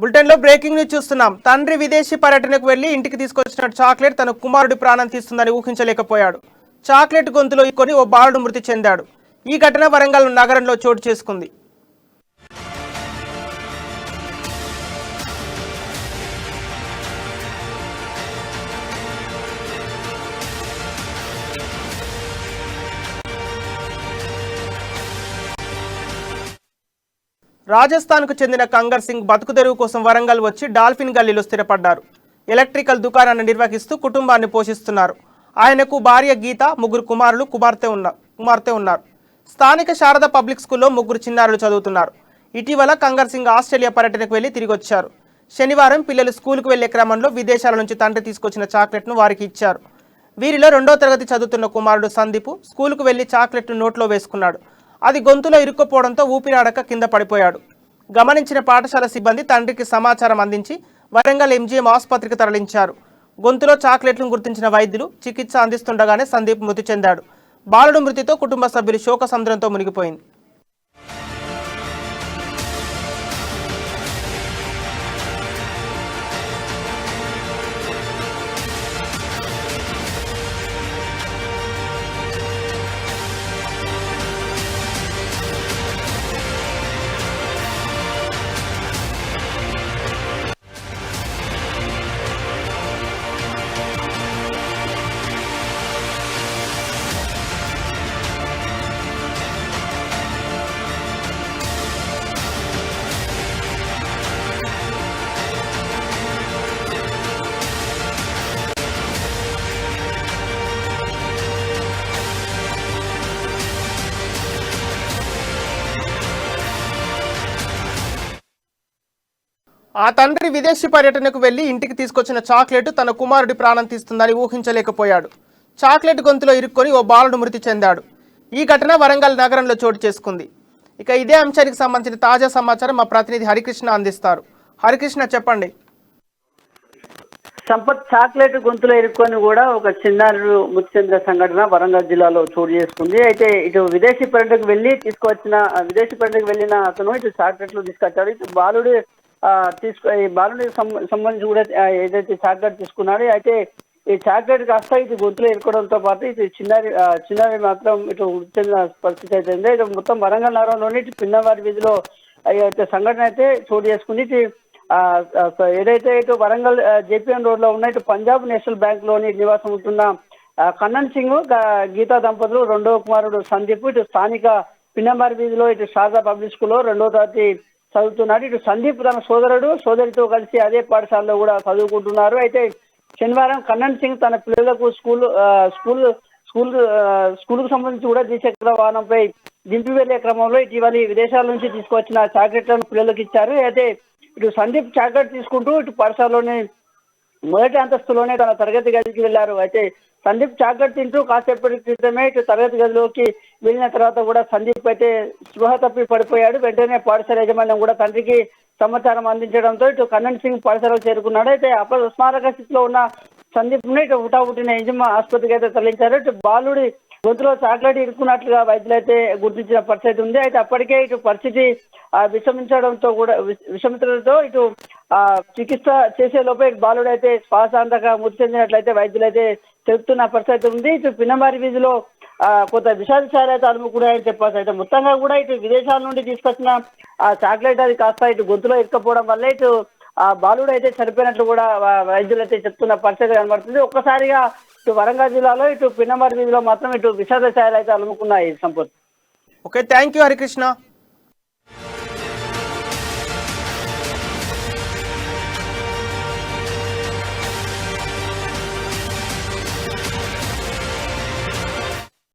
Bulletin లో breaking news చూస్తున్నాం. తండ్రి విదేశీ పర్యటనకు వెళ్లి ఇంటికి తీసుకొచ్చిన చాక్లెట్ తన కుమారుడి ప్రాణం తీస్తుందని ఊహించలేకపోయాడు. చాక్లెట్ గొంతులో ఇక్కొని ఓ బాలుడు మృతి చెందాడు. ఈ ఘటన వరంగల్ నగరంలో చోటు చేసుకుంది. రాజస్థాన్కు చెందిన కంగర్ సింగ్ బతుకుదెరువు కోసం వరంగల్ వచ్చి డాల్ఫిన్ గల్లీలో స్థిరపడ్డారు. ఎలక్ట్రికల్ దుకాణాన్ని నిర్వహిస్తూ కుటుంబాన్ని పోషిస్తున్నారు. ఆయనకు భార్య గీత, ముగ్గురు కుమారులు, కుమార్తె ఉన్నారు. స్థానిక శారద పబ్లిక్ స్కూల్లో ముగ్గురు చిన్నారులు చదువుతున్నారు. ఇటీవల కంగర్ సింగ్ ఆస్ట్రేలియా పర్యటనకు వెళ్లి తిరిగి వచ్చారు. శనివారం పిల్లలు స్కూలుకు వెళ్లే క్రమంలో విదేశాల నుంచి తండ్రి తీసుకొచ్చిన చాక్లెట్ను వారికి ఇచ్చారు. వీరిలో 2వ తరగతి చదువుతున్న కుమారుడు సందీప్ స్కూలుకు వెళ్లి చాక్లెట్ను నోట్లో వేసుకున్నాడు. అది గొంతులో ఇరుక్కుపోవడంతో ఊపిరాడక కింద పడిపోయాడు. గమనించిన పాఠశాల సిబ్బంది తండ్రికి సమాచారం అందించి వరంగల్ ఎంజీఎం ఆసుపత్రికి తరలించారు. గొంతులో చాక్లెట్లను గుర్తించిన వైద్యులు చికిత్స అందిస్తుండగానే సందీప్ మృతి చెందాడు. బాలుడు మృతితో కుటుంబ సభ్యులు శోక సముద్రంతో మునిగిపోయింది. ఆ తండ్రి విదేశీ పర్యటనకు వెళ్లి ఇంటికి తీసుకొచ్చిన చాక్లెట్ తన కుమారుడి ప్రాణం తీస్తుందని ఊహించలేకపోయాడు. చాక్లెట్ గొంతులో ఇరుక్కొని ఓ బాలుడు మృతి చెందాడు. ఈ ఘటన వరంగల్ నగరంలో చోటు చేసుకుంది. ఇక ఇదే అంశానికి సంబంధించిన తాజా సమాచారం మా ప్రతినిధి హరికృష్ణ అందిస్తారు. హరికృష్ణ, చెప్పండి. సంపత్, చాక్లెట్ గొంతులో ఇరుక్కొని కూడా ఒక చిన్నారుడు మృతి చెందిన సంఘటన వరంగల్ జిల్లాలో చోటు చేసుకుంది. అయితే ఇటు విదేశీ పర్యటనకు వెళ్ళిన అతను ఇటు చాక్లెట్లు తీసుకొచ్చాడు. ఇటు బాలుడు ఈ బాలుడికి సంబంధించి కూడా ఏదైతే చాక్లెట్ తీసుకున్నాడో, అయితే ఈ చాక్లెట్ కాస్త ఇటు గొంతులో ఇరుకోవడంతో పాటు ఇటు చిన్నారి మాత్రం ఇటు మృతి చెందిన పరిస్థితి అయితే ఉంది. ఇటు మొత్తం వరంగల్ నగరంలోని ఇటు పిన్నవారి వీధిలో అయితే సంఘటన అయితే చోటు చేసుకుంది. ఇటు ఏదైతే ఇటు వరంగల్ జేపీఎం రోడ్ లో ఉన్న ఇటు పంజాబ్ నేషనల్ బ్యాంక్ లోని నివాసం ఉంటున్న కన్నన్ సింగ్, గీతా దంపతులు 2వ కుమారుడు సందీప్ ఇటు స్థానిక పిన్నవారి వీధిలో ఇటు శారదా పబ్లిక్ స్కూల్లో 2వ తరగతి చదువుతున్నాడు. ఇటు సందీప్ తన సోదరితో కలిసి అదే పాఠశాలలో కూడా చదువుకుంటున్నారు. అయితే శనివారం కన్నన్ సింగ్ తన పిల్లలకు స్కూల్కు సంబంధించి కూడా ద్విచక్ర వాహనంపై దింపి వెళ్లే క్రమంలో ఇటీవల విదేశాల నుంచి తీసుకొచ్చిన చాక్లెట్లను పిల్లలకు ఇచ్చారు. అయితే ఇటు సందీప్ చాక్లెట్ తీసుకుంటూ ఇటు పాఠశాలలోని మొదటి అంతస్తులోనే తన తరగతి గదికి వెళ్లారు. అయితే సందీప్ చాక్లెట్ తింటూ కాసేపటి క్రితమే ఇటు తరగతి గదిలోకి వెళ్ళిన తర్వాత కూడా సందీప్ అయితే స్పృహ తప్పి పడిపోయాడు. వెంటనే పాఠశాల యాజమాన్యం కూడా తండ్రికి సమాచారం అందించడంతో ఇటు కన్నన్ సింగ్ పాఠశాలకు చేరుకున్నాడు. అయితే అపస్మారక స్థితిలో ఉన్న సందీప్ ను ఇటు హుటాహుటిన ఎంజిఎం ఆసుపత్రికి అయితే తరలించారు. ఇటు బాలుడి గొంతులో చాక్లెట్ ఇరుక్కున్నట్లుగా వైద్యులైతే గుర్తించిన పరిస్థితి ఉంది. అయితే అప్పటికే ఇటు పరిస్థితి విషమించడంతో ఇటు చికిత్స చేసే లోపే బాలుడు అయితే శ్వాసాంతక మృతి చెందినట్లయితే వైద్యులైతే చెబుతున్న పరిస్థితి ఉంది. ఇటు పిన్నమారి వీధిలో కొంత విషాదశాలు అయితే అలుముకున్నాయని చెప్పాల్సి. అయితే మొత్తంగా కూడా ఇటు విదేశాల నుండి తీసుకొచ్చిన ఆ చాక్లెట్ అది కాస్త ఇటు గొంతులో ఇరుక్కపోవడం వల్ల ఇటు ఆ బాలుడు అయితే చనిపోయినట్లు కూడా వైద్యులు అయితే చెప్తున్న పరిస్థితి కనబడుతుంది. ఒక్కసారిగా ఇటు వరంగల్ జిల్లాలో ఇటు పిన్నమారి వీధిలో మాత్రం ఇటు విషాదశాలు అయితే అలుముకున్నాయి. Sampath. Okay, thank you Harikrishna.